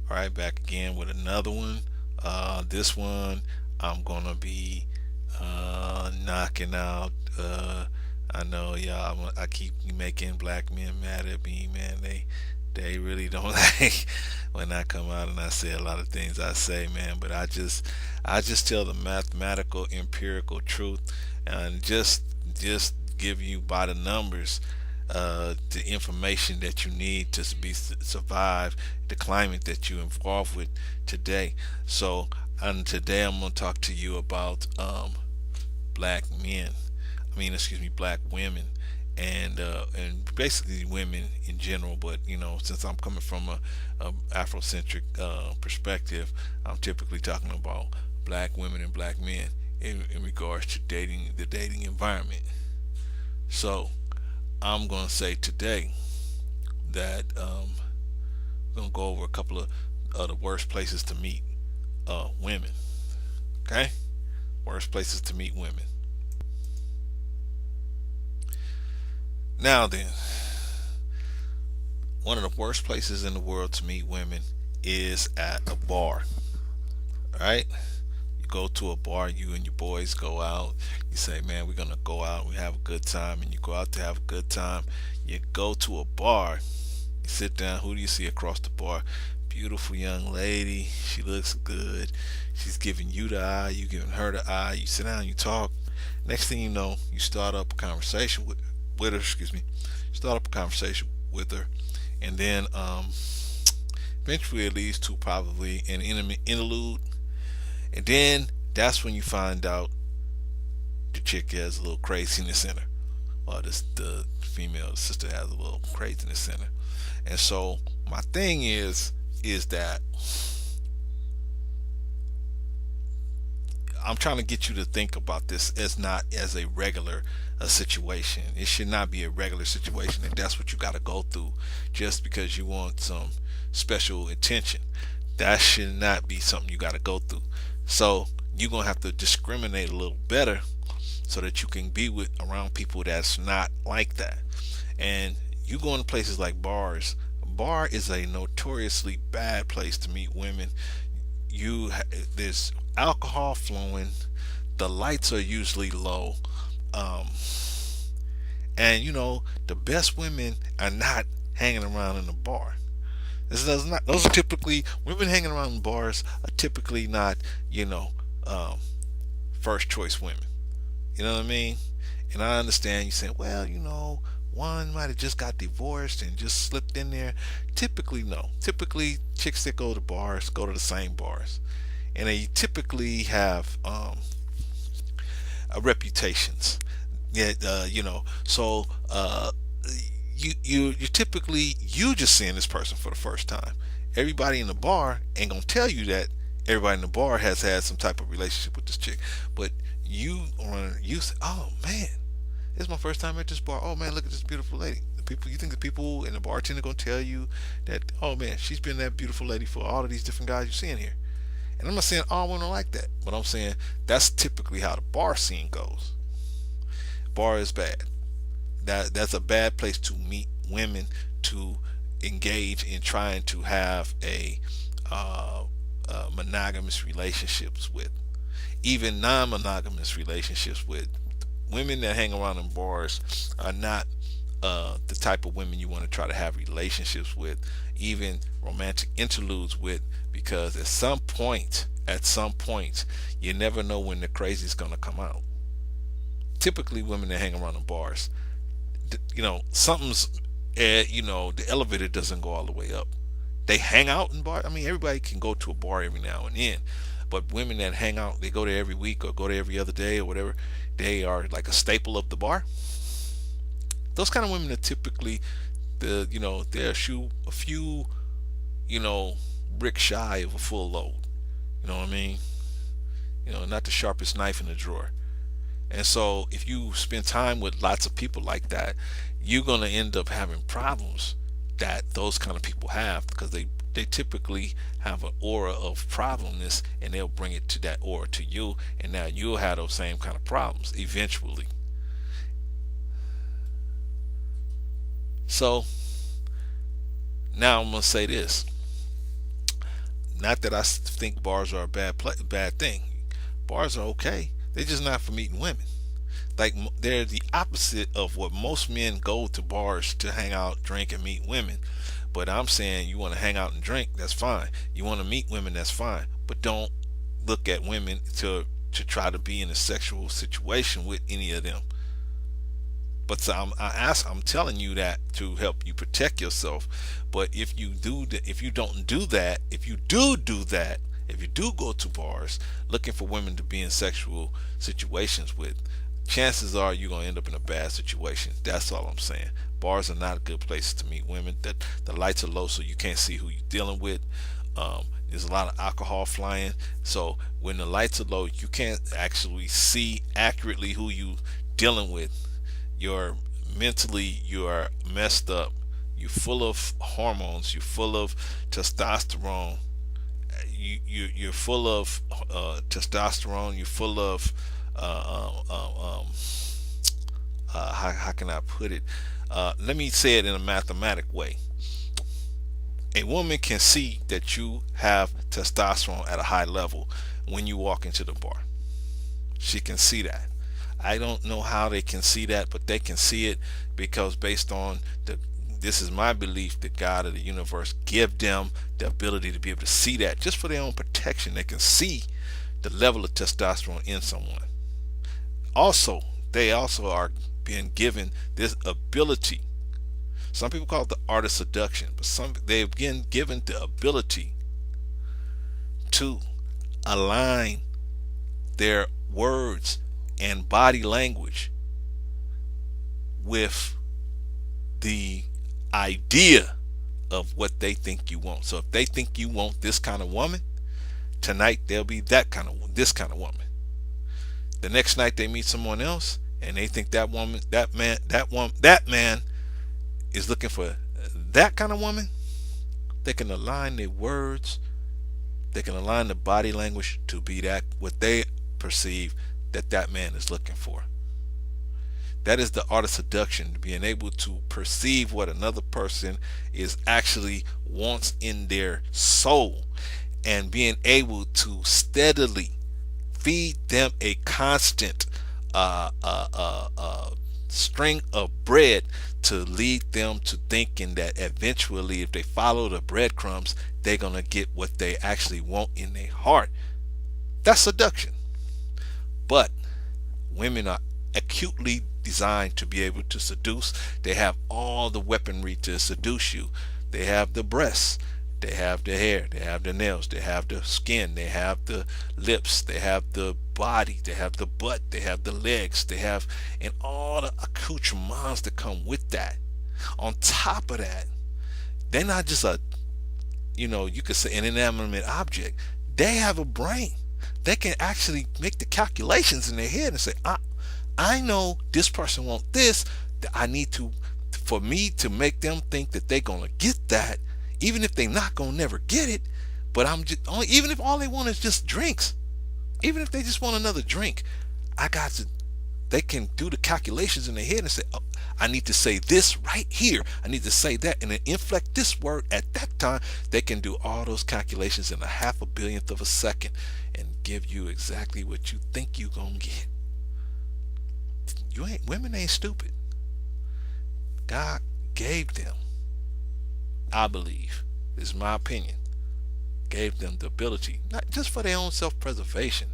All right, back again with another one. This one I'm gonna be knocking out. I know y'all. I keep making black men mad at me, man. They really don't like when I come out and I say a lot of things I say, man. But I just tell the mathematical, empirical truth, and just give you by the numbers the information that you need to survive the climate that you're involved with today. So, and today I'm going to talk to you about black men. Excuse me, black women, and basically women in general. But since I'm coming from a Afrocentric perspective, I'm typically talking about black women and black men in regards to the dating environment. So I'm going to say today that we're going to go over a couple of the worst places to meet women. Okay? Worst places to meet women. Now then, one of the worst places in the world to meet women is at a bar. Right? You go to a bar, you and your boys go out. You say, man, we're going to go out. We have a good time. And you go out to have a good time. You go to a bar. You sit down. Who do you see across the bar? Beautiful young lady. She looks good. She's giving you the eye. You giving her the eye. You sit down. You talk. Next thing you know, you start up a conversation with her. Excuse me. Start up a conversation with her, and then eventually it leads to probably an interlude, and then that's when you find out the chick has a little craziness in her, or the female sister has a little craziness in her. And so my thing is that I'm trying to get you to think about this as not as a regular situation. It should not be a regular situation, and that's what you got to go through just because you want some special attention. That should not be something you got to go through. So you're gonna have to discriminate a little better so that you can be with around people that's not like that. And you go into places like bars. A bar is a notoriously bad place to meet women. You there's alcohol flowing. The lights are usually low. Um, and the best women are not hanging around in the bar. This does not. Those are typically women hanging around in bars are typically not you know um, first choice women. You know what I mean? And I understand you saying, well, one might have just got divorced and just slipped in there. Typically, no. Typically, chicks that go to bars go to the same bars, and they typically have reputations. Yeah, So you typically you just seeing this person for the first time. Everybody in the bar ain't gonna tell you that everybody in the bar has had some type of relationship with this chick, but you say, oh man, this is my first time at this bar. Oh man, look at this beautiful lady. The people, you think the people in the bartender gonna tell you that, oh man, she's been that beautiful lady for all of these different guys you're seeing here. And I'm not saying all women are like that, but I'm saying that's typically how the bar scene goes. Bar is bad. That's a bad place to meet women, to engage in trying to have monogamous relationships with, even non-monogamous relationships with. Women that hang around in bars are not the type of women you want to try to have relationships with, even romantic interludes with, because at some point, you never know when the crazy is gonna come out. Typically, women that hang around in bars, something's, the elevator doesn't go all the way up. They hang out in bars. I mean, everybody can go to a bar every now and then, but women that hang out, they go there every week or go there every other day or whatever. They are like a staple of the bar. Those kind of women are typically they're a few you know bricks shy of a full load. You know what I mean? Not the sharpest knife in the drawer. And so if you spend time with lots of people like that, you're going to end up having problems that those kind of people have, because they typically have an aura of problemness, and they'll bring it to that aura to you, and now you'll have those same kind of problems eventually. So now I'm going to say this. Not that I think bars are a bad thing. Bars are okay. They're just not for meeting women. Like they're the opposite of what most men go to bars to hang out, drink, and meet women. But I'm saying you want to hang out and drink, that's fine. You want to meet women, that's fine. But don't look at women to try to be in a sexual situation with any of them. But so I'm telling you that to help you protect yourself. But if you don't do that, if you do that, if you do go to bars looking for women to be in sexual situations with, chances are you're gonna end up in a bad situation. That's all I'm saying. Bars are not a good place to meet women. That the lights are low, so you can't see who you're dealing with. There's a lot of alcohol flying, so when the lights are low, you can't actually see accurately who you dealing with. You're mentally you are messed up. You're full of hormones. You're full of testosterone. You're full of testosterone. You're full of how can I put it? Let me say it in a mathematic way. A woman can see that you have testosterone at a high level when you walk into the bar. She can see that. I don't know how they can see that, but they can see it because based on the this is my belief that God of the universe give them the ability to be able to see that just for their own protection. They can see the level of testosterone in someone. Also, they also are being given this ability. Some people call it the art of seduction, but some they've been given the ability to align their words and body language with the idea of what they think you want. So if they think you want this kind of woman, tonight they'll be this kind of woman. The next night they meet someone else and they think that man is looking for that kind of woman. They can align their words, they can align the body language to be that what they perceive that man is looking for. That is the art of seduction, being able to perceive what another person is actually wants in their soul and being able to steadily feed them a constant string of bread to lead them to thinking that eventually if they follow the breadcrumbs they're going to get what they actually want in their heart. That's seduction. But women are acutely designed to be able to seduce. They have all the weaponry to seduce you. They have the breasts, they have the hair, they have the nails, they have the skin, they have the lips, they have the body, they have the butt, they have the legs, they have and all the accoutrements that come with that. On top of that, they're not just you could say an inanimate object. They have a brain. They can actually make the calculations in their head and say, I know this person wants this. I need to, for me to make them think that they're gonna get that, even if they're not gonna never get it. But I'm just only, even if all they want is just drinks, even if they just want another drink, I got to. They can do the calculations in their head and say, oh, I need to say this right here. I need to say that and then inflect this word at that time. They can do all those calculations in a half a billionth of a second and give you exactly what you think you're gonna get. Women ain't stupid. God gave them, I believe, this is my opinion, gave them the ability, not just for their own self-preservation,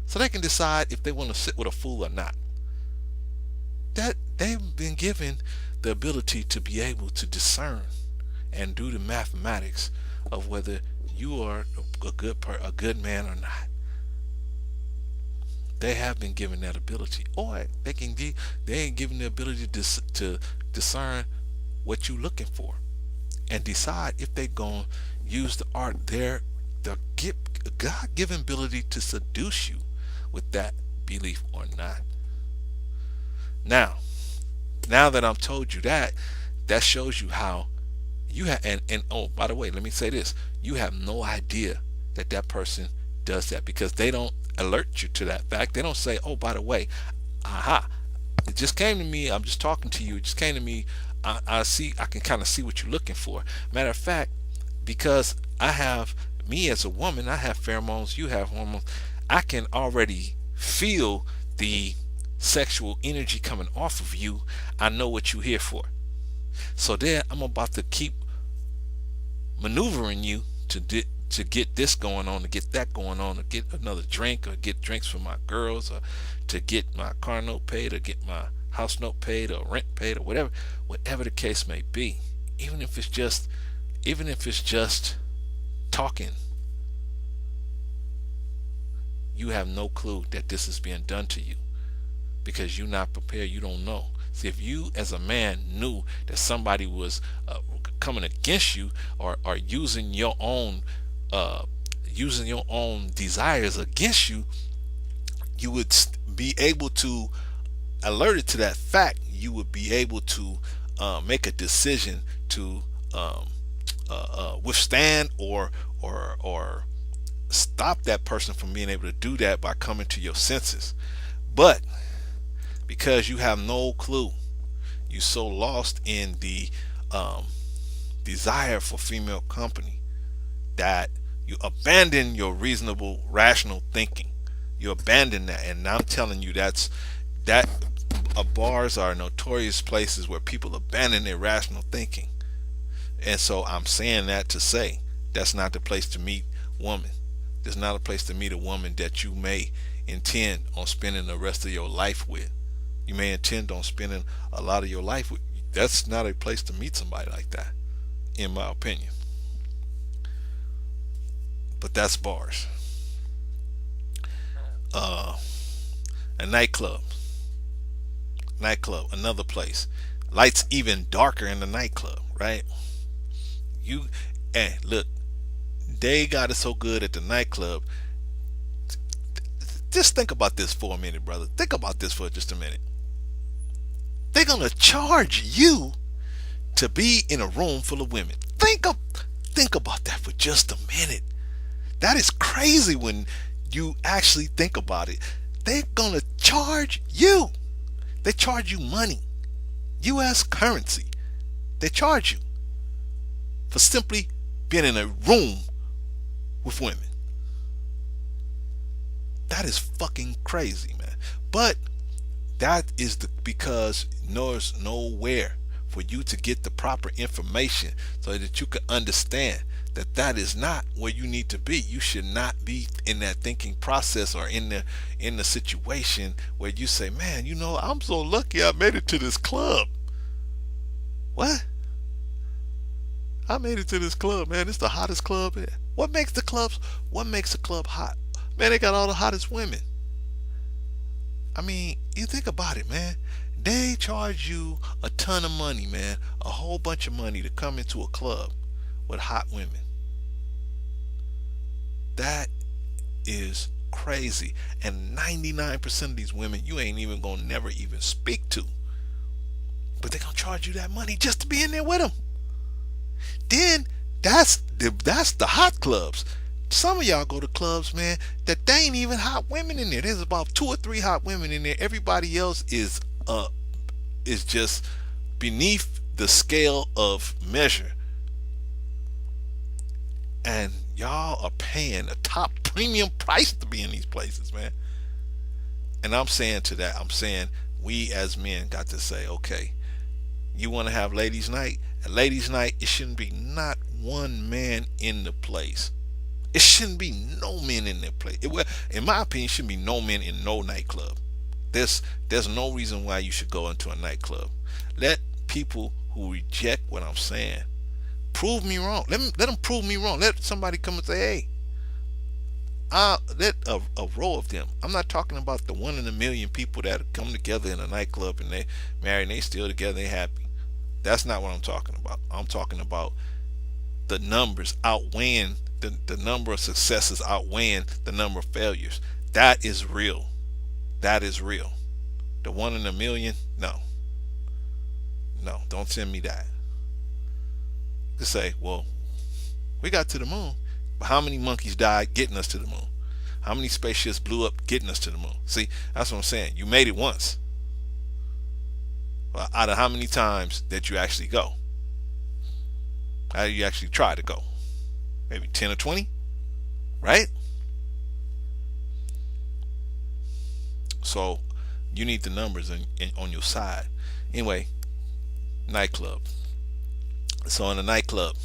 so they can decide if they want to sit with a fool or not. That they've been given the ability to be able to discern and do the mathematics of whether you are a good man or not. They have been given that ability, or they ain't given the ability to discern what you're looking for and decide if they're gonna use the art the God-given ability to seduce you with that belief or not. Now that I've told you that, that shows you how you have, and oh, by the way, let me say this: you have no idea that person does that because they don't alert you to that fact. They don't say, oh, by the way, aha, it just came to me. I'm just talking to you. It just came to me. I see. I can kind of see what you're looking for. Matter of fact, because I have Me as a woman, I have pheromones, you have hormones. I can already feel the sexual energy coming off of you. I know what you're here for. So then I'm about to keep maneuvering you to get this going on, to get that going on, to get another drink, or get drinks for my girls, or to get my car note paid, or get my house note paid, or rent paid, or whatever the case may be. Even if it's just, even if it's just talking, you have no clue that this is being done to you because you're not prepared. You don't know. See, if you as a man knew that somebody was coming against you, or using your own desires against you, you would be able to, alerted to that fact, you would be able to make a decision to withstand or stop that person from being able to do that by coming to your senses. But because you have no clue, you're so lost in the um, desire for female company that you abandon your reasonable, rational thinking. You abandon that, and I'm telling you, that bars are notorious places where people abandon their rational thinking. And so I'm saying that to say that's not the place to meet woman. There's not a place to meet a woman that you may intend on spending the rest of your life with. You may intend on spending a lot of your life with. That's not a place to meet somebody like that, in my opinion. But that's bars. Uh, a nightclub, another place. Lights even darker in the nightclub, right? You and look, they got it so good at the nightclub. Just think about this for a minute, brother. Think about this for just a minute. They're gonna charge you to be in a room full of women. Think about that for just a minute. That is crazy when you actually think about it. They're gonna charge you. They charge you money, U.S. currency. They charge you for simply being in a room with women. That is fucking crazy, man. But that is because there's nowhere for you to get the proper information so that you can understand that that is not where you need to be. You should not be in that thinking process, or in the situation where you say, man, I'm so lucky I made it to this club. What? I made it to this club, man. It's the hottest club here. What makes a club hot? Man, they got all the hottest women. I mean, you think about it, man. They charge you a ton of money, man. A whole bunch of money to come into a club with hot women. That is crazy. And 99% of these women you ain't even gonna never even speak to. But they're gonna charge you that money just to be in there with them. Then that's the hot clubs. Some of y'all go to clubs, man, that they ain't even hot women in there. There's about 2 or 3 hot women in there. Everybody else is just beneath the scale of measure. And y'all are paying a top premium price to be in these places, man. And I'm saying to that, I'm saying we as men got to say, okay, you want to have ladies' night? At ladies' night, it shouldn't be not one man in the place. It shouldn't be no men in that place. In my opinion, shouldn't be no men in no nightclub. There's no reason why you should go into a nightclub. Let people who reject what I'm saying prove me wrong. Let them prove me wrong. Let somebody come and say, hey, let a row of them. I'm not talking about the 1 in a million people that come together in a nightclub and they marry and they still together, they happy. That's not what I'm talking about. I'm talking about the numbers outweighing the number of successes outweighing the number of failures. That is real. That is real. The 1 in a million, no, don't send me that. To say, well, we got to the moon, but how many monkeys died getting us to the moon? How many spaceships blew up getting us to the moon? See, that's what I'm saying. You made it once. Well, out of how many times that you actually go? How do you actually try to go? Maybe 10 or 20? right? So you need the numbers on your side. Anyway, nightclub. So in a nightclub,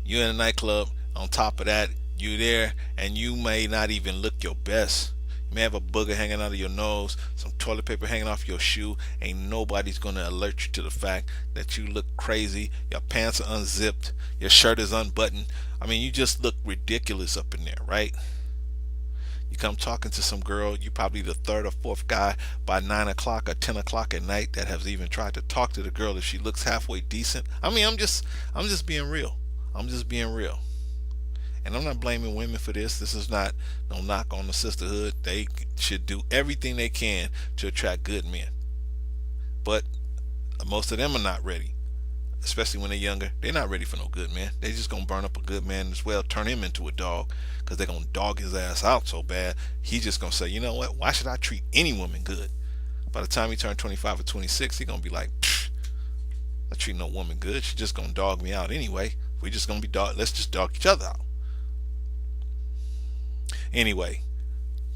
you're in a nightclub. On top of that, you there, and you may not even look your best. You may have a booger hanging out of your nose, some toilet paper hanging off your shoe. Ain't nobody's gonna alert you to the fact that you look crazy. Your pants are unzipped. Your shirt is unbuttoned. I mean, you just look ridiculous up in there, right? You come talking to some girl, you probably the third or fourth guy by 9 o'clock or 10 o'clock at night that has even tried to talk to the girl if she looks halfway decent. I mean, I'm just being real. I'm just being real. And I'm not blaming women for this. This is not no knock on the sisterhood. They should do everything they can to attract good men. But most of them are not ready, especially when they're younger. They're not ready for no good man. They just gonna burn up a good man as well, turn him into a dog, because they're gonna dog his ass out so bad. He's just gonna say, you know what? Why should I treat any woman good? By the time he turns 25 or 26, he's gonna be like, I treat no woman good. She's just gonna dog me out anyway. We're just gonna be dog. Let's just dog each other out. Anyway,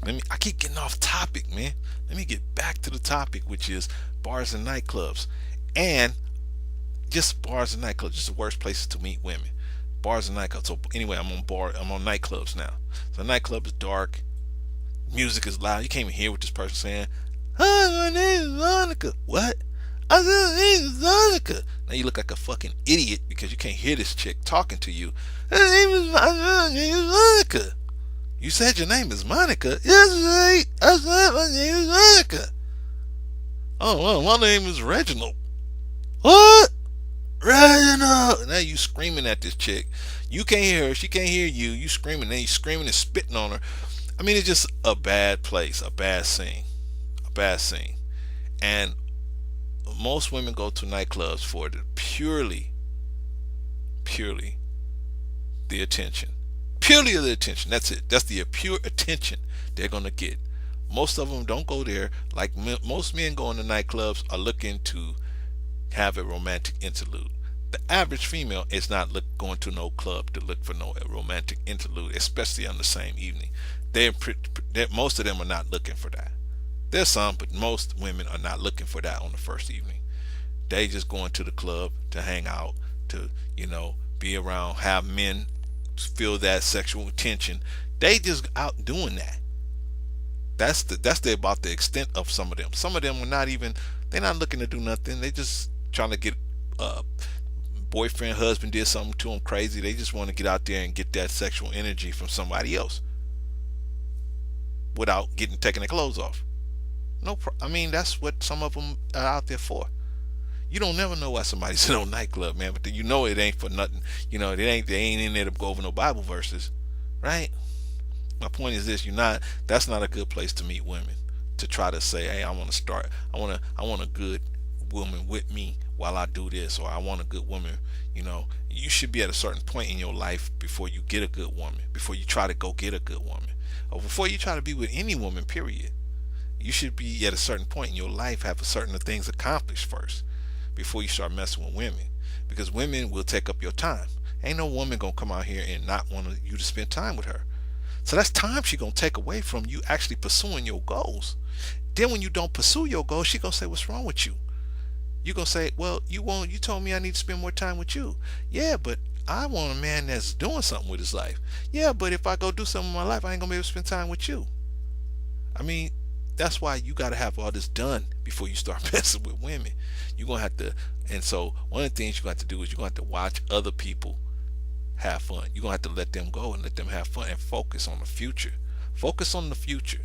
I keep getting off topic, man. Let me get back to the topic, which is bars and nightclubs, and just bars and nightclubs. Just the worst places to meet women. Bars and nightclubs. So anyway, I'm on nightclubs now. So the nightclub is dark. Music is loud. You can't even hear what this person's saying. Hi, my name is Monica. What? I said my name is Monica. Now you look like a fucking idiot because you can't hear this chick talking to you. My name is Monica. You said your name is Monica? Yes, right. I said my name is Monica. Oh, well, my name is Reginald. What? Reginald. Now you screaming at this chick. You can't hear her. She can't hear you. You screaming. Then you screaming and spitting on her. I mean, it's just a bad place, a bad scene, a bad scene. And most women go to nightclubs for the purely the attention. Purely the attention. That's it. That's the pure attention they're gonna get. Most of them don't go there. Like most men going to nightclubs are looking to have a romantic interlude. The average female is not going to no club to look for no romantic interlude, especially on the same evening. Most of them are not looking for that. There's some, but most women are not looking for that on the first evening. They just going to the club to hang out, to be around, have men feel that sexual tension. They just out doing that. That's about the extent of some of them. Some of them are not even. They're not looking to do nothing. They just trying to get boyfriend, husband did something to them crazy. They just want to get out there and get that sexual energy from somebody else without taking their clothes off. I mean, that's what some of them are out there for. You don't never know why somebody's in a nightclub, man. But you know it ain't for nothing. They ain't in there to go over no Bible verses, right? My point is this: That's not a good place to meet women. To try to say, hey, I want to start. I want a good woman with me while I do this, or I want a good woman. You should be at a certain point in your life before you get a good woman. Before you try to go get a good woman, or before you try to be with any woman. Period. You should be at a certain point in your life, have a certain things accomplished first before you start messing with women, because women will take up your time. Ain't no woman gonna come out here and not want you to spend time with her. So that's time she gonna take away from you actually pursuing your goals. Then when you don't pursue your goals, she gonna say, what's wrong with you? You gonna say, well, you told me I need to spend more time with you. Yeah, but I want a man that's doing something with his life. Yeah, but if I go do something in my life, I ain't gonna be able to spend time with you. I mean, that's why you got to have all this done before you start messing with women. You're going to have to, and so one of the things you're going to have to do is you're going to have to watch other people have fun. You're going to have to let them go and let them have fun and focus on the future. Focus on the future.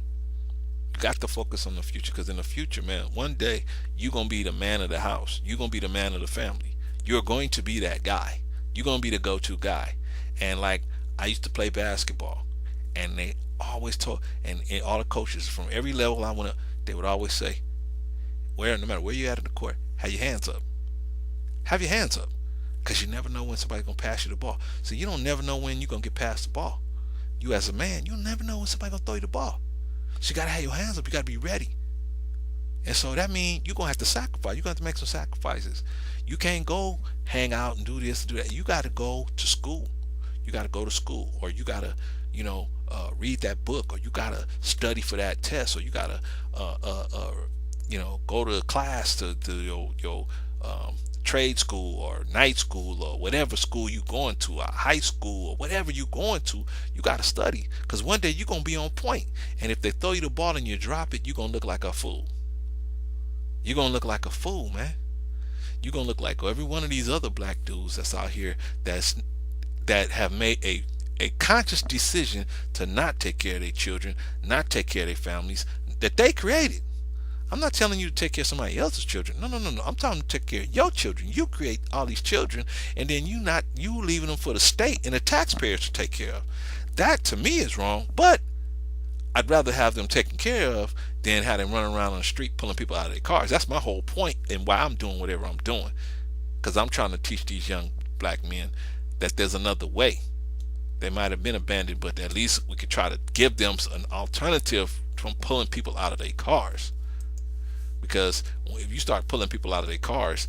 You got to focus on the future, because in the future, man, one day you're going to be the man of the house. You're going to be the man of the family. You're going to be that guy. You're going to be the go-to guy. And like, I used to play basketball, and they always told, and all the coaches from every level I went up, they would always say, no matter where you at in the court, have your hands up. Have your hands up, because you never know when somebody's gonna pass you the ball. So you don't never know when you're gonna get past the ball. You as a man, you never know when somebody's gonna throw you the ball. So you gotta have your hands up. You gotta be ready. And so that means you're gonna have to sacrifice. You're gonna have to make some sacrifices. You can't go hang out and do this and do that. You gotta go to school. you got to go to school, or you got to, read that book, or you got to study for that test, or you got to, uh, uh, uh, go to class to your trade school or night school or whatever school you going to, or high school or whatever you going to. You got to study, because one day you're going to be on point. And if they throw you the ball and you drop it, you're going to look like a fool. You're going to look like a fool, man. You're going to look like every one of these other black dudes that's out here that have made a conscious decision to not take care of their children, not take care of their families that they created. I'm not telling you to take care of somebody else's children. No, no, no, no. I'm telling you to take care of your children. You create all these children, and then you leaving them for the state and the taxpayers to take care of. That to me is wrong. But I'd rather have them taken care of than have them running around on the street pulling people out of their cars. That's my whole point and why I'm doing whatever I'm doing. Because I'm trying to teach these young black men that there's another way. They might have been abandoned, but at least we could try to give them an alternative from pulling people out of their cars. Because if you start pulling people out of their cars,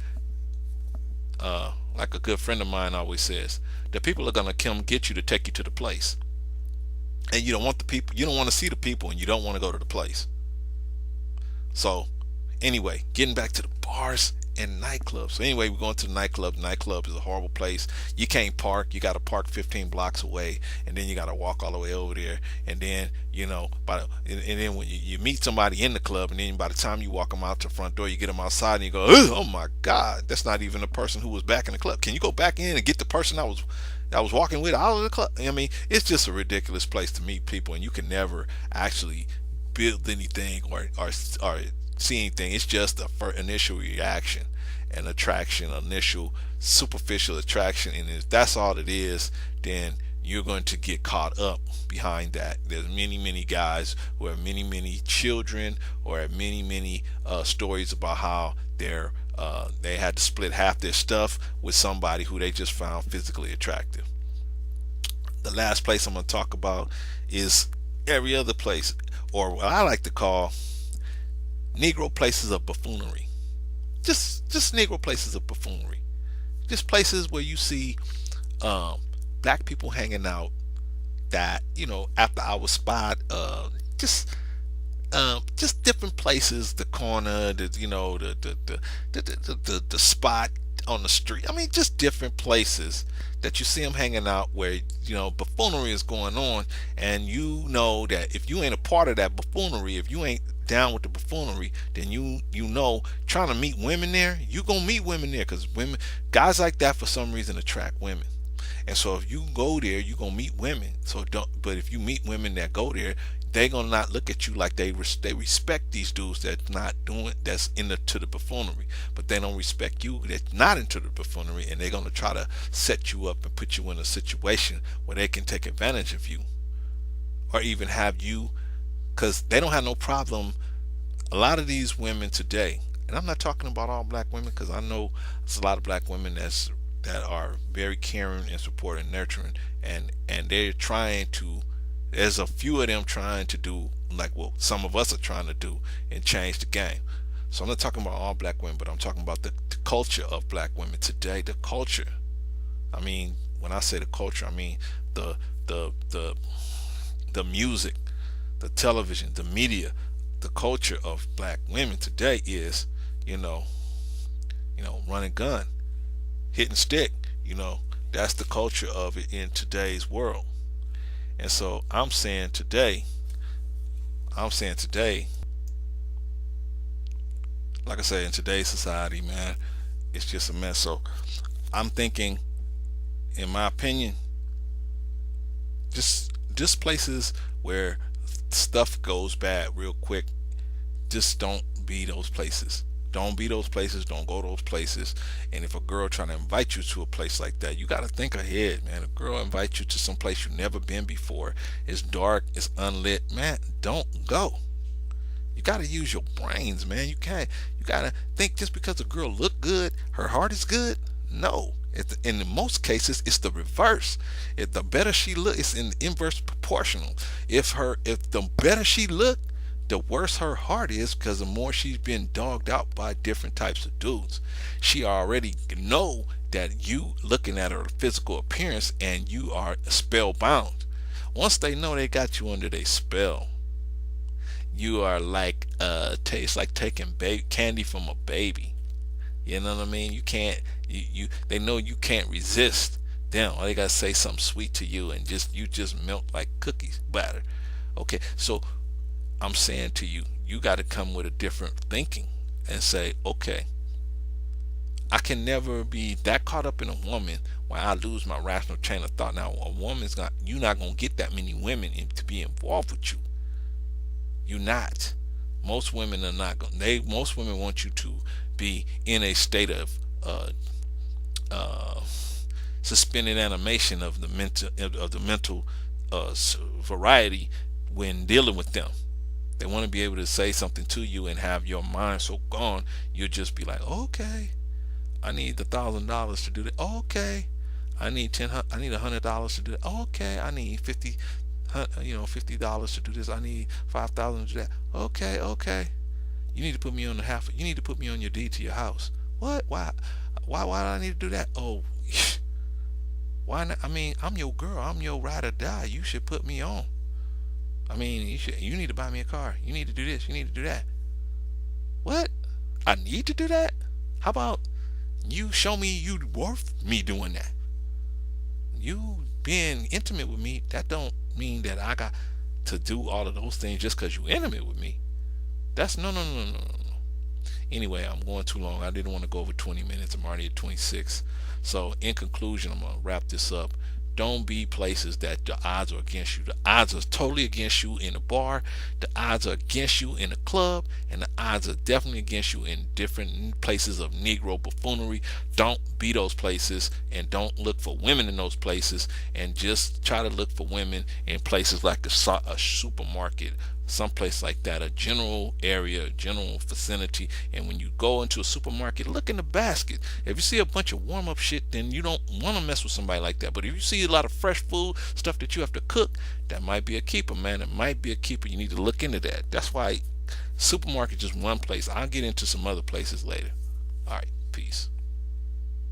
like a good friend of mine always says, the people are gonna come get you to take you to the place, and you don't want the people. You don't want to see the people, and you don't want to go to the place. So, anyway, getting back to the bars and nightclubs. So anyway, we're going to the nightclub. Nightclub is a horrible place. You can't park. You got to park 15 blocks away, and then you got to walk all the way over there. And then and then when you meet somebody in the club, and then by the time you walk them out to the front door, you get them outside, and you go, oh my God, that's not even the person who was back in the club. Can you go back in and get the person I was walking with out of the club? I mean, it's just a ridiculous place to meet people, and you can never actually build anything or see anything. It's just a initial reaction and attraction, initial superficial attraction, and if that's all it is, then you're going to get caught up behind that. There's many guys who have many children, or have many stories about how they had to split half their stuff with somebody who they just found physically attractive. The last place I'm going to talk about is every other place, or what I like to call Negro places of buffoonery. Just Negro places of buffoonery. Just places where you see black people hanging out that, after hour spot, just different places, the corner, the spot on the street. I mean, just different places that you see them hanging out where buffoonery is going on, and you know that if you ain't a part of that buffoonery, if you ain't down with the buffoonery, then trying to meet women there, you gonna meet women there, because guys like that for some reason attract women. And so if you go there, you gonna meet women. But if you meet women that go there, they gonna not look at you like they respect these dudes that's into the buffoonery, but they don't respect you that's not into the buffoonery, and they're gonna try to set you up and put you in a situation where they can take advantage of you, or even have you, because they don't have no problem. A lot of these women today, and I'm not talking about all black women, because I know there's a lot of black women that are very caring and supporting and nurturing, and they're trying to, there's a few of them trying to do like what some of us are trying to do and change the game. So I'm not talking about all black women, but I'm talking about the culture of black women today. The culture. I mean, when I say the culture, I mean the music, the television, the media. The culture of black women today is, running gun, hitting stick. That's the culture of it in today's world. And so I'm saying today, like I say, in today's society, man, it's just a mess. So I'm thinking, in my opinion, just places where stuff goes bad real quick, just don't be those places. Don't be those places. Don't go those places. And if a girl trying to invite you to a place like that, you got to think ahead, man. A girl invite you to some place you've never been before. It's dark. It's unlit, man. Don't go. You got to use your brains, man. You got to think just because a girl look good, her heart is good. No. In most cases, it's the reverse. If the better she look, it's in the inverse proportional. If the better she look, the worse her heart is, because the more she's been dogged out by different types of dudes. She already know that you looking at her physical appearance and you are spellbound. Once they know they got you under their spell, you are like taste like taking candy from a baby. You know what I mean? You can't you they know you can't resist them. All they gotta say something sweet to you and you just melt like cookies batter. Okay, so I'm saying to you, you gotta come with a different thinking and say, okay, I can never be that caught up in a woman where I lose my rational chain of thought. Now, a woman's not, you're not gonna get that many women to be involved with you. You're not. Most women are not going. Most women want you to be in a state of uh, suspended animation of the mental variety when dealing with them. They want to be able to say something to you and have your mind so gone, you'll just be like, okay, I need $1,000 to do that. Okay, I need $100 to do that. Okay, I need $50 to do this. I need 5,000 to do that. Okay, okay. You need to put me on the half. You need to put me on your deed to your house. What? Why? Why do I need to do that? Oh, why not? I mean, I'm your girl. I'm your ride or die. You should put me on. I mean, you need to buy me a car. You need to do this. You need to do that. What? I need to do that? How about you show me you worth me doing that? You being intimate with me, that don't mean that I got to do all of those things just because you intimate with me. That's no, no, no, no, no, no. Anyway, I'm going too long. I didn't want to go over 20 minutes. I'm already at 26. So in conclusion, I'm going to wrap this up. Don't be places that the odds are against you. The odds are totally against you in a bar. The odds are against you in a club. And the odds are definitely against you in different places of Negro buffoonery. Don't be those places, and don't look for women in those places. And just try to look for women in places like a supermarket, someplace like that, a general area, general vicinity. And when you go into a supermarket, look in the basket. If you see a bunch of warm-up shit, then you don't want to mess with somebody like that. But if you see a lot of fresh food, stuff that you have to cook, that might be a keeper, man. It might be a keeper. You need to look into that. That's why supermarket is just one place. I'll get into some other places later. All right, peace.